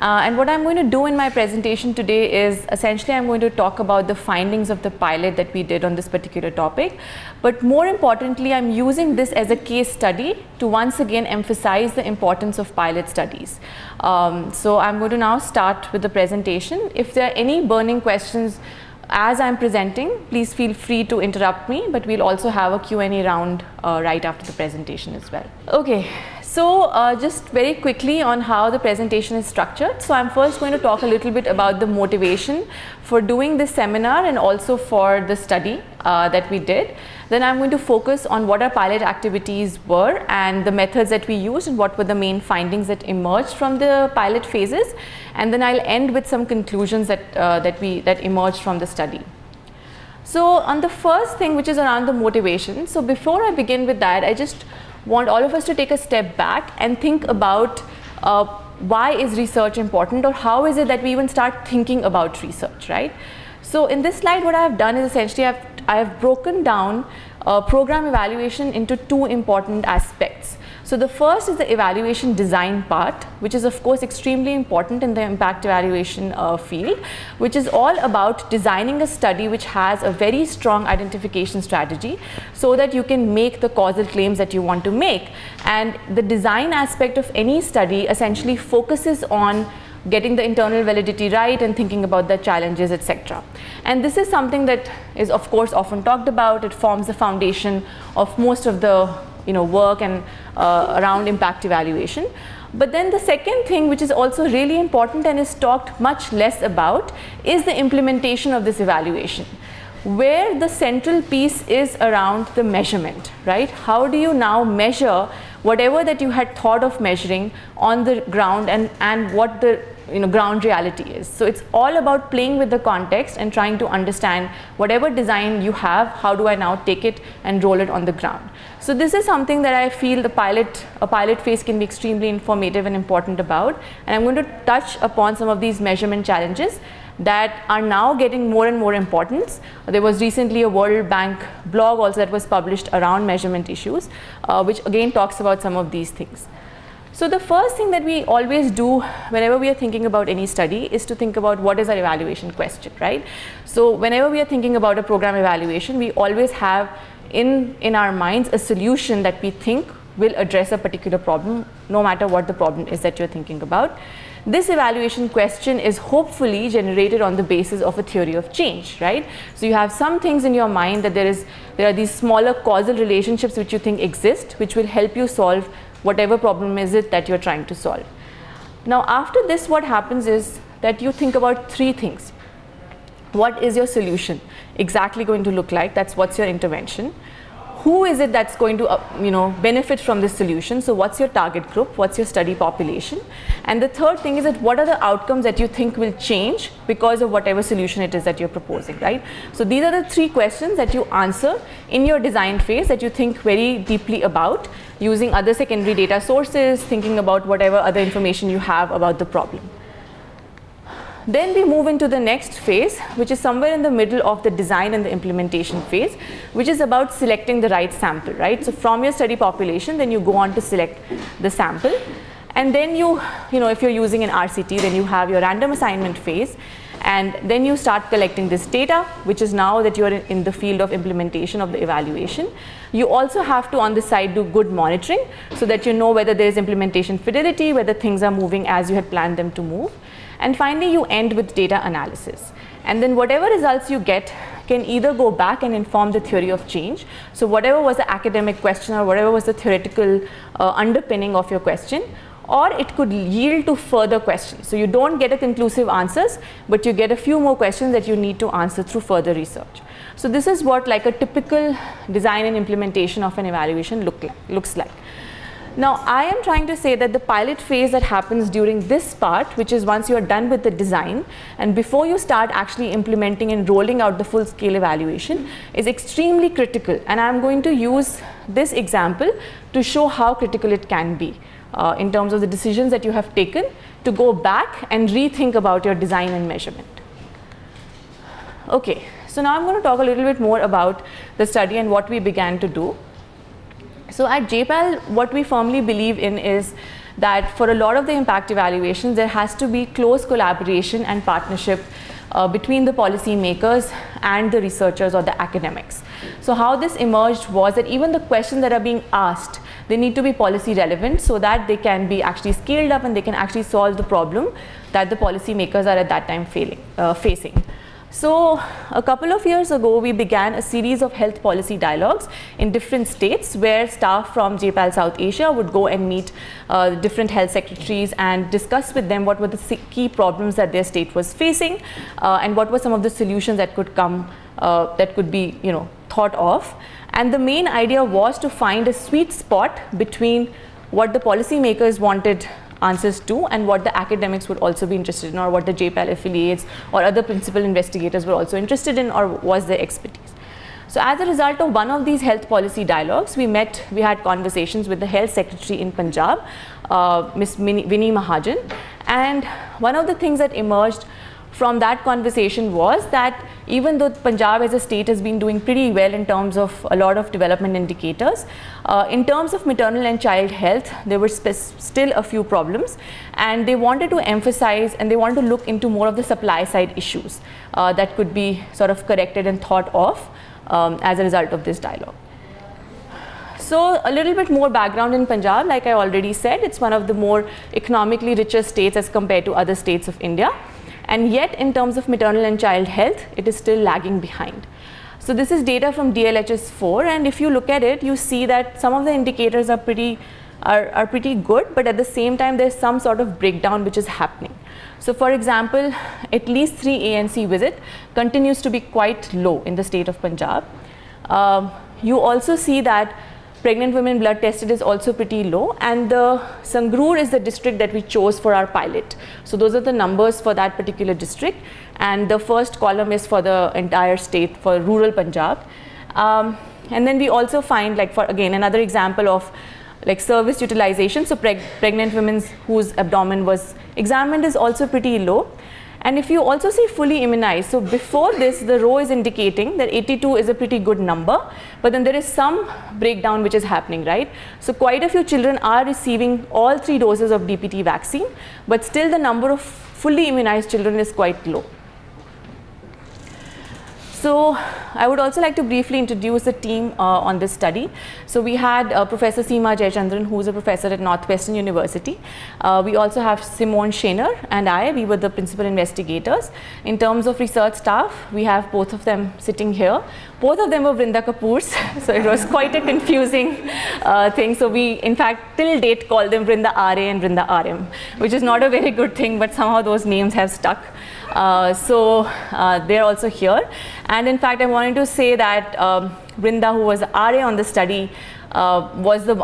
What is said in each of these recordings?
And what I'm going to do in my presentation today is essentially I'm going to talk about the findings of the pilot that we did on this particular topic. But more importantly, I'm using this as a case study to once again emphasize the importance of pilot studies. So I'm going to now start with the presentation. If there are any burning questions as I'm presenting, please feel free to interrupt me, but we'll also have a Q&A round right after the presentation as well. Okay, so just very quickly on how the presentation is structured. So I'm first going to talk a little bit about the motivation for doing this seminar and also for the study that we did. Then I'm going to focus on what our pilot activities were and the methods that we used and what were the main findings that emerged from the pilot phases. And then I'll end with some conclusions that emerged from the study. So on the first thing, which is around the motivation. So before I begin with that, I just want all of us to take a step back and think about why is research important, or how is it that we even start thinking about research, right? So in this slide, what I have done is essentially I have broken down program evaluation into two important aspects. So the first is the evaluation design part, which is of course extremely important in the impact evaluation field, which is all about designing a study which has a very strong identification strategy so that you can make the causal claims that you want to make. And the design aspect of any study essentially focuses on getting the internal validity right and thinking about the challenges, etc. And this is something that is of course often talked about. It forms the foundation of most of the work and around impact evaluation. But then the second thing, which is also really important and is talked much less about, is the implementation of this evaluation, where the central piece is around the measurement, right? How do you now measure whatever that you had thought of measuring on the ground and what the ground reality is. So it's all about playing with the context and trying to understand whatever design you have, how do I now take it and roll it on the ground. So this is something that I feel a pilot phase can be extremely informative and important about, and I'm going to touch upon some of these measurement challenges that are now getting more and more importance. There was recently a World Bank blog also that was published around measurement issues, which again talks about some of these things. So the first thing that we always do whenever we are thinking about any study is to think about what is our evaluation question, right? So whenever we are thinking about a program evaluation, we always have in our minds a solution that we think will address a particular problem, no matter what the problem is that you're thinking about. This evaluation question is hopefully generated on the basis of a theory of change, right? So you have some things in your mind that there are these smaller causal relationships which you think exist, which will help you solve whatever problem is it that you're trying to solve. Now after this, what happens is that you think about three things. What is your solution exactly going to look like? That's what's your intervention. Who is it that's going to benefit from this solution? So what's your target group? What's your study population? And the third thing is that what are the outcomes that you think will change because of whatever solution it is that you're proposing, right? So these are the three questions that you answer in your design phase, that you think very deeply about, using other secondary data sources, thinking about whatever other information you have about the problem. Then we move into the next phase, which is somewhere in the middle of the design and the implementation phase, which is about selecting the right sample, right? So from your study population, then you go on to select the sample. And then if you're using an RCT, then you have your random assignment phase. And then you start collecting this data, which is now that you're in the field of implementation of the evaluation. You also have to, on the side, do good monitoring so that you know whether there is implementation fidelity, whether things are moving as you had planned them to move. And finally, you end with data analysis. And then whatever results you get can either go back and inform the theory of change. So whatever was the academic question or whatever was the theoretical underpinning of your question, or it could yield to further questions. So you don't get a conclusive answers, but you get a few more questions that you need to answer through further research. So this is what like a typical design and implementation of an evaluation looks like. Now, I am trying to say that the pilot phase that happens during this part, which is once you are done with the design and before you start actually implementing and rolling out the full scale evaluation, is extremely critical. And I'm going to use this example to show how critical it can be in terms of the decisions that you have taken to go back and rethink about your design and measurement. Okay, so now I'm going to talk a little bit more about the study and what we began to do. So at JPAL, what we firmly believe in is that for a lot of the impact evaluations, there has to be close collaboration and partnership between the policy makers and the researchers or the academics. So how this emerged was that even the questions that are being asked, they need to be policy relevant so that they can be actually scaled up and they can actually solve the problem that the policy makers are at that time facing. So a couple of years ago, we began a series of health policy dialogues in different states where staff from JPAL South Asia would go and meet different health secretaries and discuss with them what were the key problems that their state was facing and what were some of the solutions that could come, that could be thought of. And the main idea was to find a sweet spot between what the policymakers wanted answers to and what the academics would also be interested in, or what the JPAL affiliates or other principal investigators were also interested in, or was their expertise. So as a result of one of these health policy dialogues, we had conversations with the health secretary in Punjab, Ms. Winnie Mahajan, and one of the things that emerged from that conversation was that even though Punjab as a state has been doing pretty well in terms of a lot of development indicators, in terms of maternal and child health, there were still a few problems, and they wanted to emphasize and they wanted to look into more of the supply side issues that could be sort of corrected and thought of as a result of this dialogue. So a little bit more background in Punjab. Like I already said, it's one of the more economically richer states as compared to other states of India. And yet in terms of maternal and child health, it is still lagging behind. So this is data from DLHS-4, and if you look at it, you see that some of the indicators are pretty good, but at the same time there's some sort of breakdown which is happening. So for example, at least 3 ANC visit continues to be quite low in the state of Punjab. You also see that pregnant women blood tested is also pretty low, and the Sangrur is the district that we chose for our pilot. So those are the numbers for that particular district, and the first column is for the entire state for rural Punjab. And then we also find, like, for again another example of like service utilization, so pregnant women whose abdomen was examined is also pretty low. And if you also see fully immunized, so before this, the row is indicating that 82 is a pretty good number, but then there is some breakdown which is happening, right? So quite a few children are receiving all 3 doses of DPT vaccine, but still the number of fully immunized children is quite low. So I would also like to briefly introduce the team on this study. So we had Professor Seema Jayachandran, who is a professor at Northwestern University. We also have Simone Shainer and we were the principal investigators. In terms of research staff, we have both of them sitting here. Both of them were Vrinda Kapoor's, so it was quite a confusing thing. So we, in fact, till date call them Vrinda RA and Vrinda RM, which is not a very good thing, but somehow those names have stuck. So they're also here, and in fact I wanted to say that Vrinda, who was RA on the study,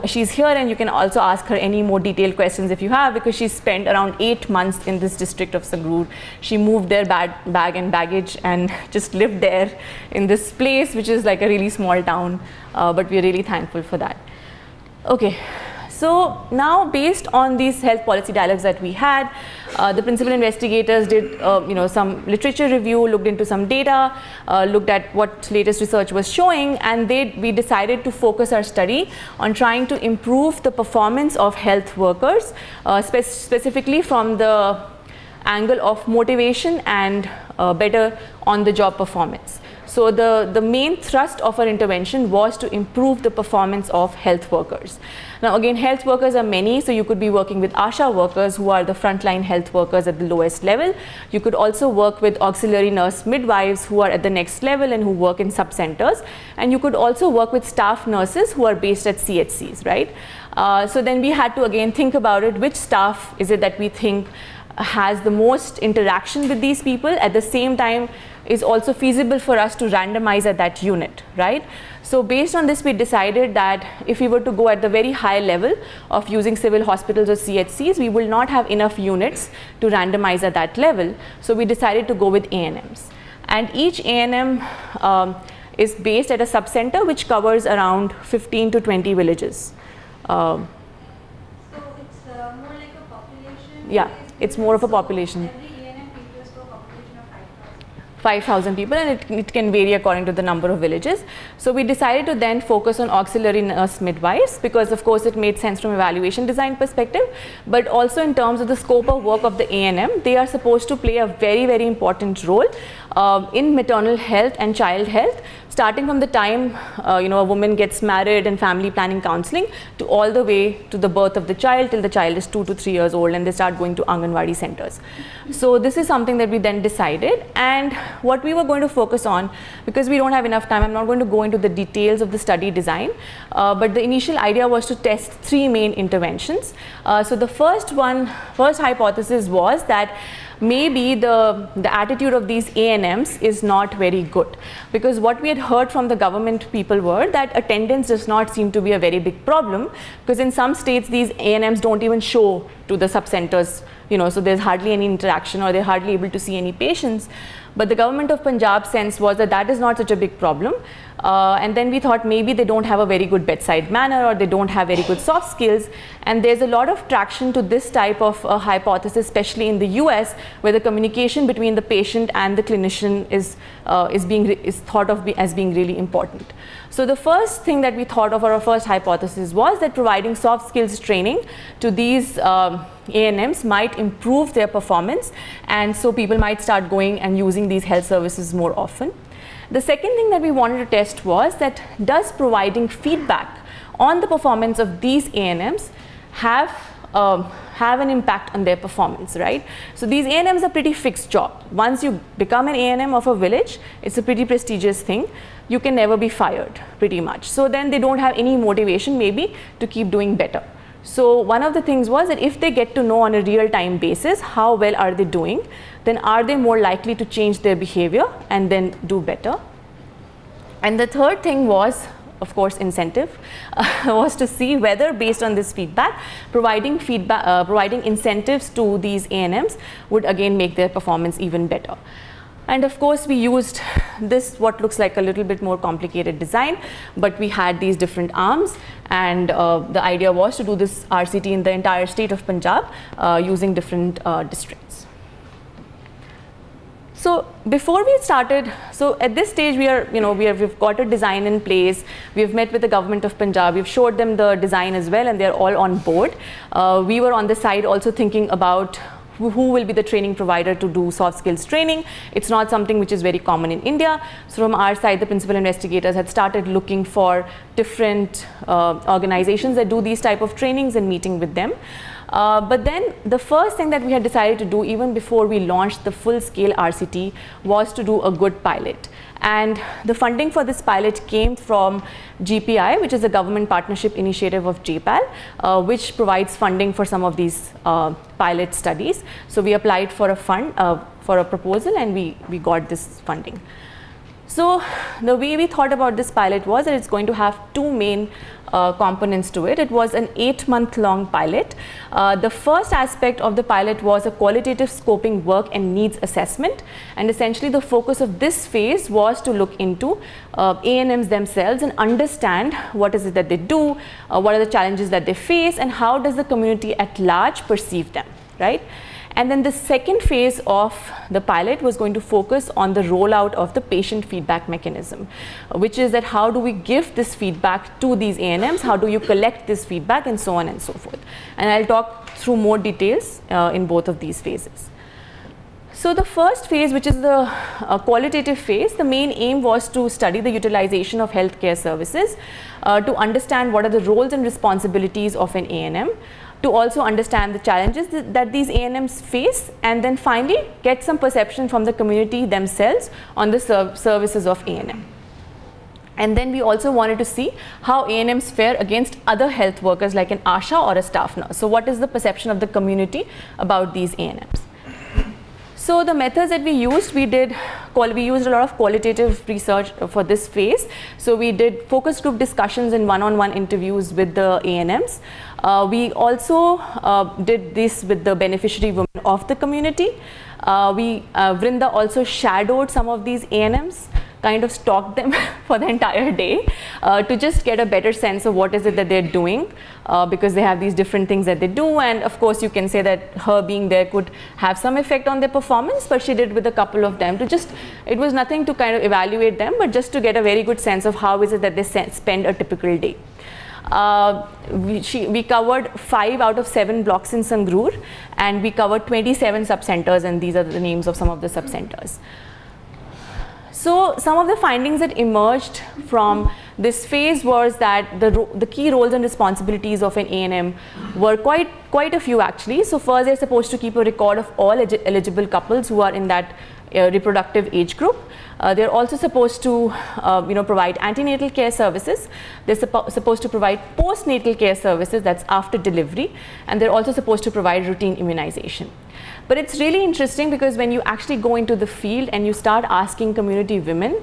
she's here, and you can also ask her any more detailed questions if you have, because she spent around 8 months in this district of Sangrur. She moved their bag and baggage and just lived there in this place, which is like a really small town, but we're really thankful for that. Okay. So now, based on these health policy dialogues that we had, the principal investigators did some literature review, looked into some data, looked at what latest research was showing, and we decided to focus our study on trying to improve the performance of health workers, specifically from the angle of motivation and better on-the-job performance. So the main thrust of our intervention was to improve the performance of health workers. Now again, health workers are many, so you could be working with ASHA workers, who are the frontline health workers at the lowest level. You could also work with auxiliary nurse midwives, who are at the next level and who work in sub-centers. And you could also work with staff nurses who are based at CHCs, right? So then we had to again think about it, which staff is it that we think has the most interaction with these people, at the same time is also feasible for us to randomize at that unit, right? So based on this, we decided that if we were to go at the very high level of using civil hospitals or CHCs, we will not have enough units to randomize at that level. So we decided to go with ANMs. And each ANM is based at a sub-center which covers around 15 to 20 villages. So it's more like a population? Yeah, it's more of a population. Every ANM caters to a population of 5,000 people, and it can vary according to the number of villages. So we decided to then focus on auxiliary nurse midwives, because of course it made sense from evaluation design perspective, but also in terms of the scope of work of the ANM. They are supposed to play a very, very important role in maternal health and child health, starting from the time a woman gets married and family planning counseling, to all the way to the birth of the child till the child is 2 to 3 years old and they start going to Anganwadi centers. So this is something that we then decided, and what we were going to focus on, because we don't have enough time, I'm not going to go into the details of the study design, but the initial idea was to test 3 main interventions. So the first hypothesis was that maybe the attitude of these ANMs is not very good, because what we had heard from the government people were that attendance does not seem to be a very big problem, because in some states these ANMs don't even show to the sub-centers, so there's hardly any interaction or they're hardly able to see any patients. But the Government of Punjab sense was that that is not such a big problem. And then we thought maybe they don't have a very good bedside manner, or they don't have very good soft skills. And there's a lot of traction to this type of hypothesis, especially in the US, where the communication between the patient and the clinician is thought of as being really important. So the first thing that we thought of, or our first hypothesis, was that providing soft skills training to these ANMs might improve their performance, and so people might start going and using these health services more often. The second thing that we wanted to test was that does providing feedback on the performance of these ANMs have an impact on their performance, right? So these ANMs are pretty fixed job. Once you become an ANM of a village, it's a pretty prestigious thing. You can never be fired, pretty much. So then they don't have any motivation maybe to keep doing better. So one of the things was that if they get to know on a real-time basis how well are they doing, then are they more likely to change their behavior and then do better. And the third thing was, of course, incentive, was to see whether, based on this feedback, providing incentives to these ANMs would again make their performance even better. And of course, we used this, what looks like a little bit more complicated design, but we had these different arms, and the idea was to do this RCT in the entire state of Punjab using different districts. So before we started, so at this stage we've got a design in place. We've met with the Government of Punjab. We've showed them the design as well, and they're all on board. We were on the side also thinking about who will be the training provider to do soft skills training. It's not something which is very common in India. So from our side, the principal investigators had started looking for different organizations that do these type of trainings and meeting with them. But then the first thing that we had decided to do, even before we launched the full-scale RCT, was to do a good pilot. And the funding for this pilot came from GPI, which is a government partnership initiative of JPAL, which provides funding for some of these pilot studies. So we applied for a fund, for a proposal, and we got this funding. So the way we thought about this pilot was that it's going to have 2 main components to it. It was an 8-month-long pilot. The first aspect of the pilot was a qualitative scoping work and needs assessment, and essentially the focus of this phase was to look into ANMs themselves and understand what is it that they do, what are the challenges that they face, and how does the community at large perceive them, right? And then the second phase of the pilot was going to focus on the rollout of the patient feedback mechanism, which is that how do we give this feedback to these ANMs, how do you collect this feedback, and so on and so forth. And I'll talk through more details in both of these phases. So the first phase, which is the qualitative phase, the main aim was to study the utilization of healthcare services, to understand what are the roles and responsibilities of an ANM, to also understand the challenges that these ANMs face, and then finally get some perception from the community themselves on the services of ANM. And then we also wanted to see how ANMs fare against other health workers like an ASHA or a staff nurse. So what is the perception of the community about these ANMs? So the methods that we used, we used a lot of qualitative research for this phase. So we did focus group discussions and one-on-one interviews with the ANMs. We also did this with the beneficiary women of the community. Vrinda also shadowed some of these ANMs kind of stalked them for the entire day to just get a better sense of what is it that they're doing, because they have these different things that they do, and of course you can say that her being there could have some effect on their performance, but she did with a couple of them to just, it was nothing to kind of evaluate them, but just to get a very good sense of how is it that they spend a typical day. We covered 5 out of 7 blocks in Sangrur, and we covered 27 subcenters, and these are the names of some of the subcenters. So some of the findings that emerged from this phase was that the key roles and responsibilities of an ANM were quite a few actually. So first, they're supposed to keep a record of all eligible couples who are in that reproductive age group. They're also supposed to provide antenatal care services. They're supposed to provide postnatal care services, that's after delivery, and they're also supposed to provide routine immunization. But it's really interesting because when you actually go into the field and you start asking community women,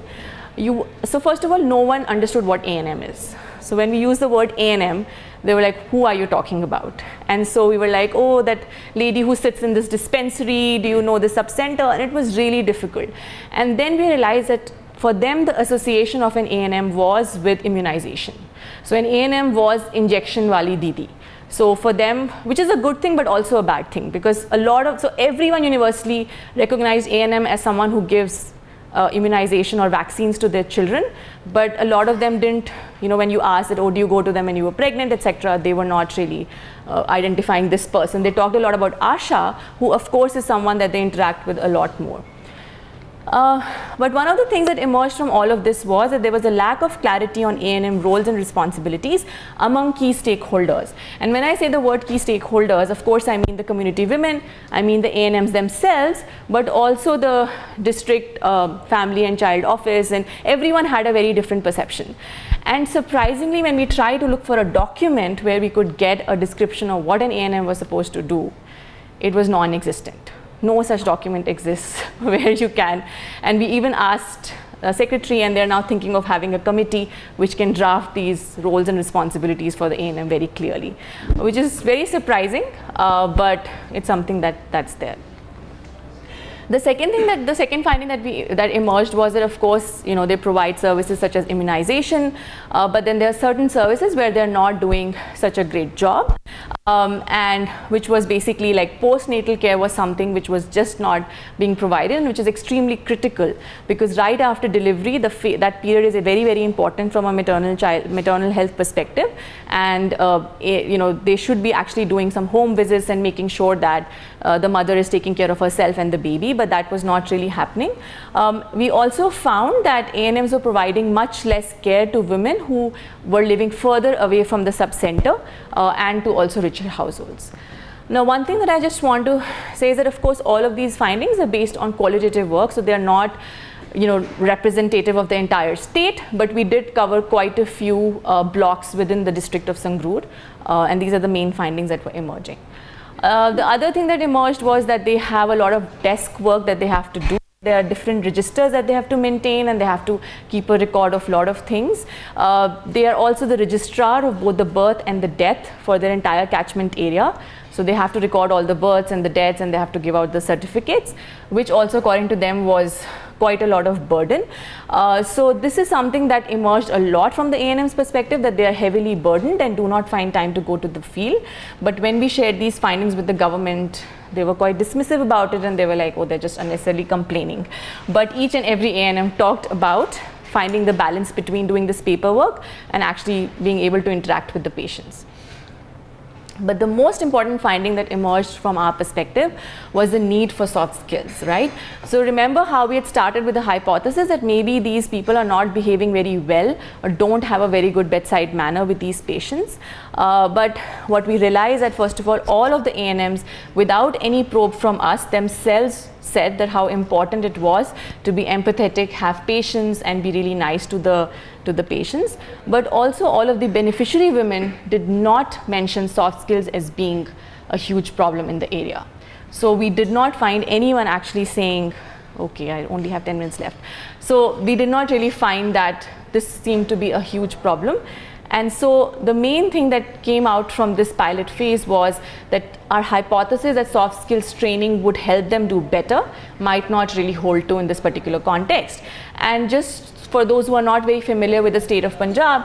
so first of all, no one understood what ANM is. So when we use the word ANM, they were like, who are you talking about? And so we were like, oh, that lady who sits in this dispensary, do you know the subcenter? And it was really difficult. And then we realized that for them, the association of an ANM was with immunization. So an ANM was injection wali didi. So for them, which is a good thing, but also a bad thing, because so everyone universally recognized ANM as someone who gives immunization or vaccines to their children, but a lot of them didn't, when you asked that, oh, do you go to them when you were pregnant, etc., they were not really identifying this person. They talked a lot about Asha, who of course is someone that they interact with a lot more. But one of the things that emerged from all of this was that there was a lack of clarity on ANM roles and responsibilities among key stakeholders. And when I say the word key stakeholders, of course I mean the community women, I mean the ANMs themselves, but also the district family and child office, and everyone had a very different perception. And surprisingly, when we tried to look for a document where we could get a description of what an ANM was supposed to do, it was non-existent. No such document exists where you can. And we even asked the secretary, and they're now thinking of having a committee which can draft these roles and responsibilities for the ANM very clearly, which is very surprising, but it's something that's there. The second finding that emerged was that, of course, they provide services such as immunization, but then there are certain services where they're not doing such a great job, and which was basically like postnatal care was something which was just not being provided, and which is extremely critical, because right after delivery, that period is very, very important from a maternal health perspective, and they should be actually doing some home visits and making sure that the mother is taking care of herself and the baby, but that was not really happening. We also found that ANMs were providing much less care to women who were living further away from the subcenter, and to also richer households. Now, one thing that I just want to say is that, of course, all of these findings are based on qualitative work, so they are not representative of the entire state, but we did cover quite a few blocks within the district of Sangrur, and these are the main findings that were emerging. The other thing that emerged was that they have a lot of desk work that they have to do. There are different registers that they have to maintain, and they have to keep a record of a lot of things. They are also the registrar of both the birth and the death for their entire catchment area. So they have to record all the births and the deaths, and they have to give out the certificates, which also, according to them, was quite a lot of burden. So this is something that emerged a lot from the ANM's perspective, that they are heavily burdened and do not find time to go to the field. But when we shared these findings with the government, they were quite dismissive about it, and they were like, oh, they're just unnecessarily complaining. But each and every ANM talked about finding the balance between doing this paperwork and actually being able to interact with the patients. But the most important finding that emerged from our perspective was the need for soft skills, right? So remember how we had started with the hypothesis that maybe these people are not behaving very well or don't have a very good bedside manner with these patients. But what we realized that, first of all of the ANMs, without any probe from us, themselves said that how important it was to be empathetic, have patience, and be really nice to the patients. But also all of the beneficiary women did not mention soft skills as being a huge problem in the area. So we did not find anyone actually saying, okay, I only have 10 minutes left. So we did not really find that this seemed to be a huge problem. And so the main thing that came out from this pilot phase was that our hypothesis that soft skills training would help them do better might not really hold true in this particular context. And just for those who are not very familiar with the state of Punjab,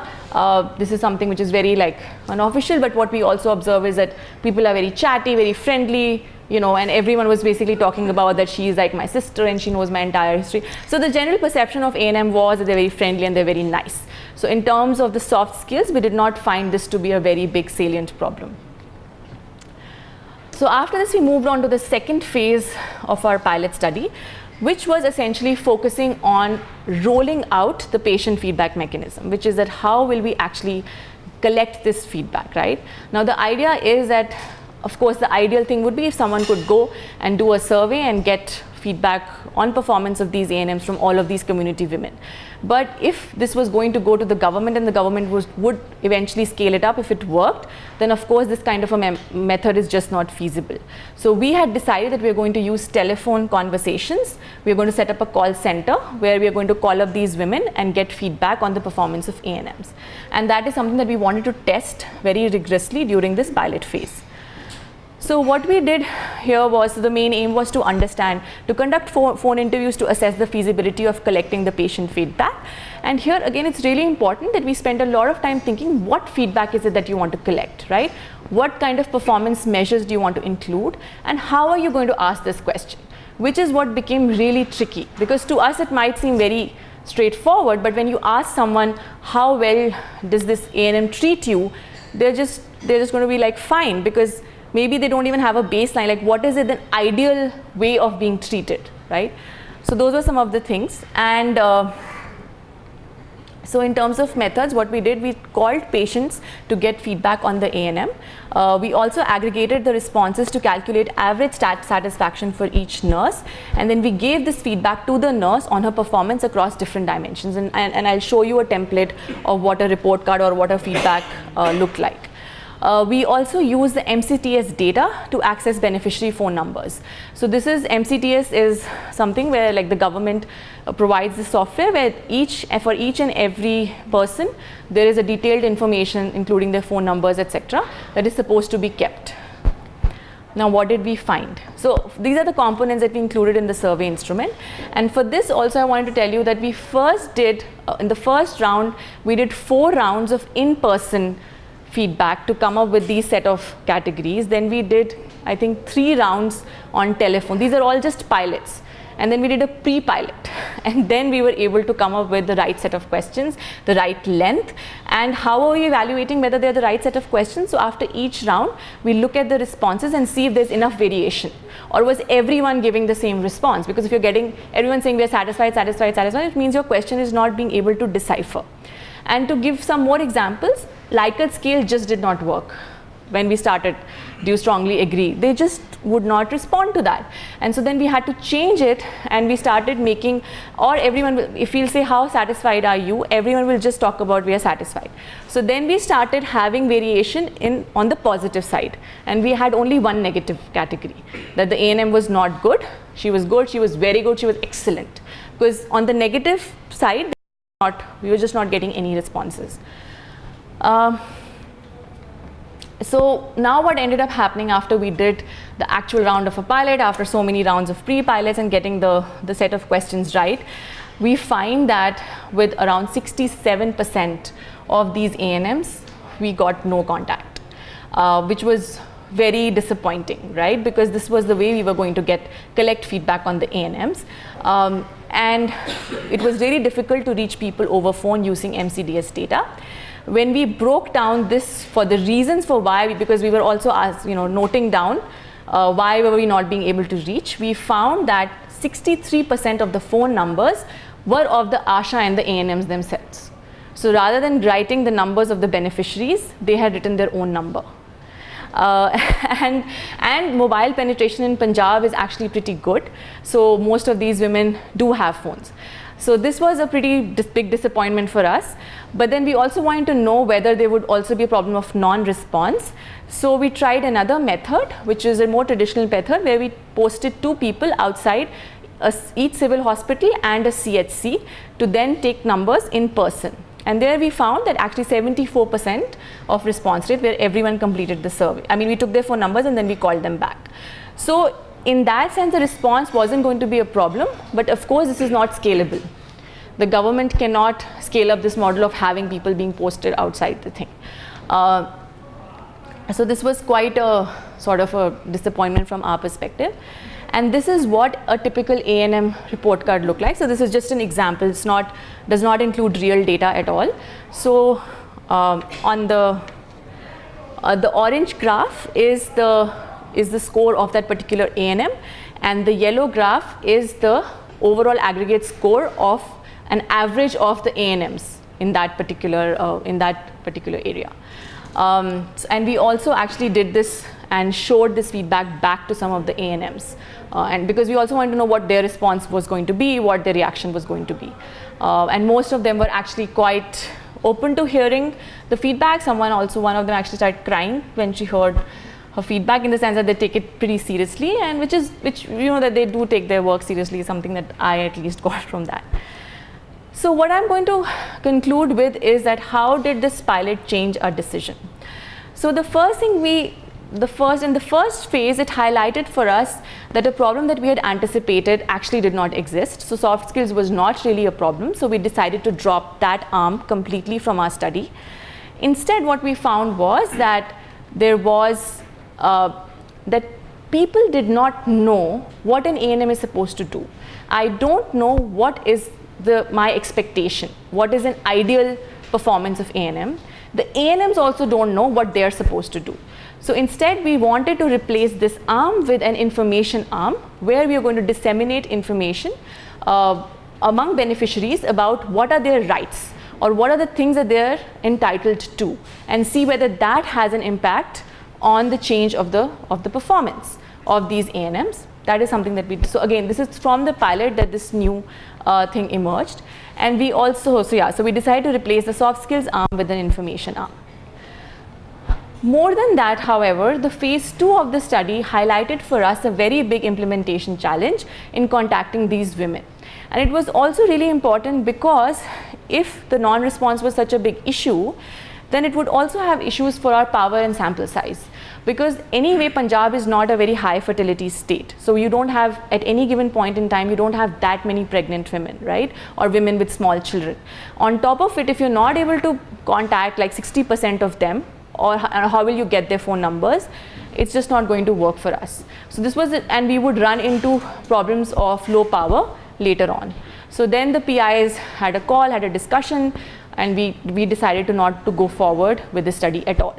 this is something which is very like unofficial, but what we also observe is that people are very chatty, very friendly, you know, and everyone was basically talking about that she is like my sister and she knows my entire history. So the general perception of ANM was that they're very friendly and they're very nice. So in terms of the soft skills, we did not find this to be a very big salient problem. So after this, we moved on to the second phase of our pilot study, which was essentially focusing on rolling out the patient feedback mechanism, which is that how will we actually collect this feedback, right? Now the idea is that, of course, the ideal thing would be if someone could go and do a survey and get feedback on performance of these ANMs from all of these community women. But if this was going to go to the government and the government would eventually scale it up if it worked, then of course this kind of a method is just not feasible. So we had decided that we are going to use telephone conversations. We are going to set up a call center where we are going to call up these women and get feedback on the performance of ANMs. And that is something that we wanted to test very rigorously during this pilot phase. So what we did here was, the main aim was to understand, to conduct phone interviews to assess the feasibility of collecting the patient feedback. And here again, it's really important that we spend a lot of time thinking what feedback is it that you want to collect, right? What kind of performance measures do you want to include, and how are you going to ask this question? Which is what became really tricky, because to us it might seem very straightforward, but when you ask someone how well does this ANM treat you, they're just going to be like fine, because maybe they don't even have a baseline, like what is it an ideal way of being treated, right? So those were some of the things. And so in terms of methods, what we did, we called patients to get feedback on the ANM. We also aggregated the responses to calculate average satisfaction for each nurse, and then we gave this feedback to the nurse on her performance across different dimensions. And I'll show you a template of what a report card or what a feedback looked like. We also use the MCTS data to access beneficiary phone numbers. So this is, MCTS is something where like the government provides the software where for each and every person there is a detailed information including their phone numbers, etc., that is supposed to be kept. Now what did we find? So these are the components that we included in the survey instrument, and for this also I wanted to tell you that we first did, in the first round we did 4 rounds of in-person feedback to come up with these set of categories. Then we did, I think, 3 rounds on telephone. These are all just pilots. And then we did a pre-pilot, and then we were able to come up with the right set of questions, the right length, and how are we evaluating whether they're the right set of questions. So after each round we look at the responses and see if there's enough variation, or was everyone giving the same response, because if you're getting everyone saying we're satisfied, satisfied, satisfied, it means your question is not being able to decipher. And to give some more examples, Likert scale just did not work. When we started, do you strongly agree? They just would not respond to that. And so then we had to change it, and we started making, or everyone will, if we'll say how satisfied are you, everyone will just talk about we are satisfied. So then we started having variation on the positive side, and we had only one negative category, that the ANM was not good, she was very good, she was excellent. Because on the negative side, we were just not getting any responses. So now what ended up happening after we did the actual round of a pilot, after so many rounds of pre-pilots and getting the set of questions right, we find that with around 67% of these ANMs, we got no contact, which was very disappointing, right? Because this was the way we were going to collect feedback on the ANMs. And it was really difficult to reach people over phone using MCDS data. When we broke down this for the reasons for why, because we were also noting down why were we not being able to reach, we found that 63% of the phone numbers were of the ASHA and the ANMs themselves. So rather than writing the numbers of the beneficiaries, they had written their own number. And mobile penetration in Punjab is actually pretty good. So most of these women do have phones. So this was a pretty big disappointment for us. But then we also wanted to know whether there would also be a problem of non-response. So we tried another method, which is a more traditional method, where we posted 2 people outside each civil hospital and a CHC to then take numbers in person. And there we found that actually 74% of response rate where everyone completed the survey. I mean, we took their phone numbers and then we called them back. So in that sense, the response wasn't going to be a problem, but of course this is not scalable. The government cannot scale up this model of having people being posted outside the thing. So this was quite a sort of a disappointment from our perspective. And this is what a typical ANM report card look like. So this is just an example. It's not, does not include real data at all. So on the orange graph is the score of that particular ANM, and the yellow graph is the overall aggregate score of an average of the ANMs in that particular area. And we also actually did this and showed this feedback back to some of the ANMs, and because we also wanted to know what their response was going to be, what their reaction was going to be, and most of them were actually quite open to hearing the feedback. One of them actually started crying when she heard her feedback, in the sense that they take it pretty seriously, and which that they do take their work seriously is something that I at least got from that. So what I'm going to conclude with is that how did this pilot change our decision? So the first thing in the first phase, it highlighted for us that a problem that we had anticipated actually did not exist. So soft skills was not really a problem. So we decided to drop that arm completely from our study. Instead, what we found was that there was that people did not know what an ANM is supposed to do. I don't know what is my expectation, what is an ideal performance of ANM. The ANMs also don't know what they're supposed to do. So instead, we wanted to replace this arm with an information arm, where we are going to disseminate information among beneficiaries about what are their rights, or what are the things that they're entitled to, and see whether that has an impact on the change of the performance of these ANMs. That is something that we did. So again, this is from the pilot that this new thing emerged. And we also, so we decided to replace the soft skills arm with an information arm. More than that, however, the phase 2 of the study highlighted for us a very big implementation challenge in contacting these women. And it was also really important because if the non-response was such a big issue, then it would also have issues for our power and sample size. Because anyway, Punjab is not a very high fertility state. So you don't have, at any given point in time, you don't have that many pregnant women, right? Or women with small children. On top of it, if you're not able to contact like 60% of them, or how will you get their phone numbers? It's just not going to work for us. So this was it, and we would run into problems of low power later on. So then the PIs had a call, had a discussion, and we decided not to go forward with the study at all.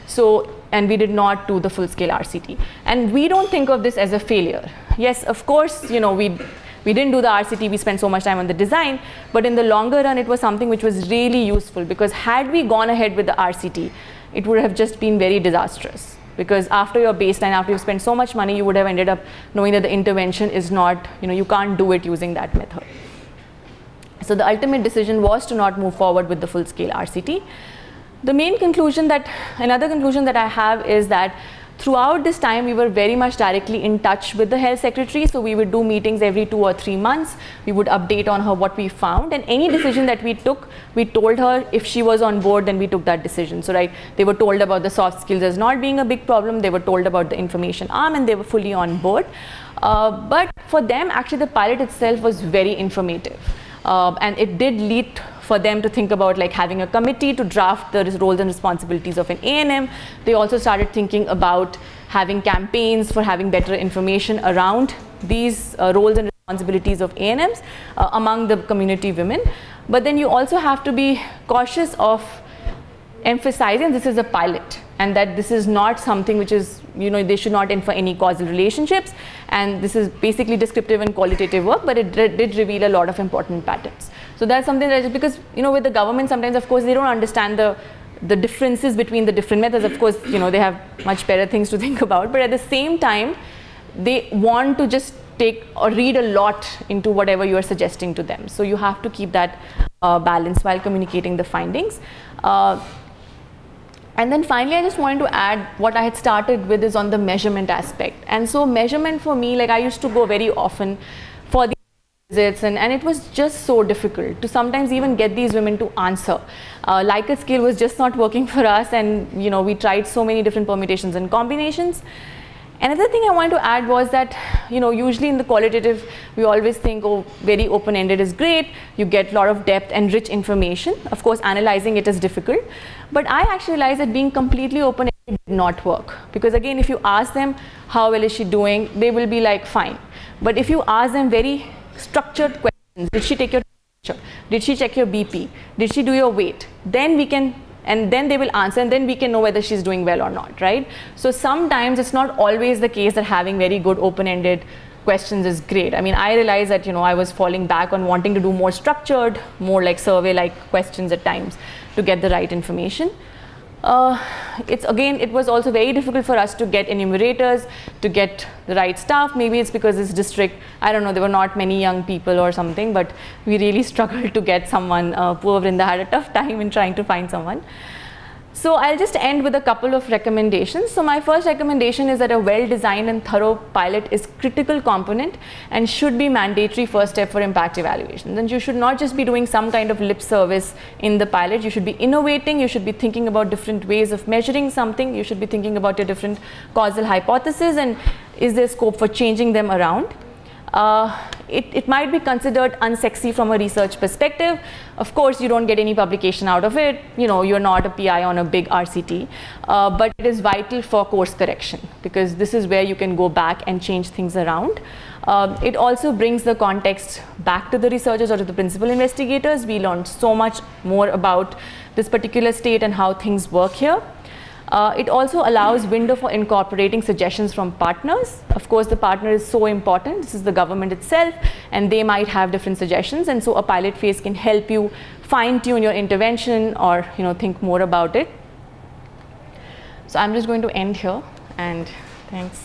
So, and we did not do the full-scale RCT. And we don't think of this as a failure. Yes, of course, we didn't do the RCT, we spent so much time on the design, but in the longer run, it was something which was really useful, because had we gone ahead with the RCT, it would have just been very disastrous. Because after your baseline, after you've spent so much money, you would have ended up knowing that the intervention is not, you can't do it using that method. So the ultimate decision was to not move forward with the full-scale RCT. The main conclusion another conclusion that I have is that throughout this time, we were very much directly in touch with the health secretary. So we would do meetings every 2 or 3 months. We would update on her what we found, and any decision that we took, we told her. If she was on board, then we took that decision. So they were told about the soft skills as not being a big problem. They were told about the information arm, and they were fully on board. But for them, actually, the pilot itself was very informative. And it did lead for them to think about having a committee to draft the roles and responsibilities of an ANM. They also started thinking about having campaigns for having better information around these roles and responsibilities of ANMs among the community women. But then you also have to be cautious of emphasizing this is a pilot, and that this is not something which is, they should not infer any causal relationships, and this is basically descriptive and qualitative work, but it did reveal a lot of important patterns. So that's something that, because with the government, sometimes of course they don't understand the differences between the different methods. Of course, they have much better things to think about, but at the same time, they want to just take or read a lot into whatever you are suggesting to them. So you have to keep that balance while communicating the findings. And then finally, I just wanted to add what I had started with is on the measurement aspect. And so measurement for me, I used to go very often for the visits, and it was just so difficult to sometimes even get these women to answer. Likert scale was just not working for us, and we tried so many different permutations and combinations. Another thing I want to add was that usually in the qualitative we always think, oh, very open-ended is great, you get a lot of depth and rich information. Of course analyzing it is difficult, but I actually realized that being completely open-ended did not work, because again, if you ask them how well is she doing, they will be like fine. But if you ask them very structured questions, did she take your temperature, did she check your BP, did she do your weight, then we can, and then they will answer, and then we can know whether she's doing well or not, right? So sometimes it's not always the case that having very good open-ended questions is great. I mean, I realized that I was falling back on wanting to do more structured, more like survey-like questions at times to get the right information. It was also very difficult for us to get enumerators, to get the right staff. Maybe it's because this district, I don't know, there were not many young people or something, but we really struggled to get someone. Poor Vrinda had a tough time in trying to find someone. So I'll just end with a couple of recommendations. So my first recommendation is that a well-designed and thorough pilot is critical component and should be mandatory first step for impact evaluations. And you should not just be doing some kind of lip service in the pilot. You should be innovating. You should be thinking about different ways of measuring something. You should be thinking about your different causal hypotheses, and is there scope for changing them around. It might be considered unsexy from a research perspective. Of course, you don't get any publication out of it. You're not a PI on a big RCT, but it is vital for course correction, because this is where you can go back and change things around. It also brings the context back to the researchers or to the principal investigators. We learned so much more about this particular state and how things work here. It also allows window for incorporating suggestions from partners. Of course, the partner is so important. This is the government itself, and they might have different suggestions, and so a pilot phase can help you fine-tune your intervention or think more about it. So I'm just going to end here, and thanks.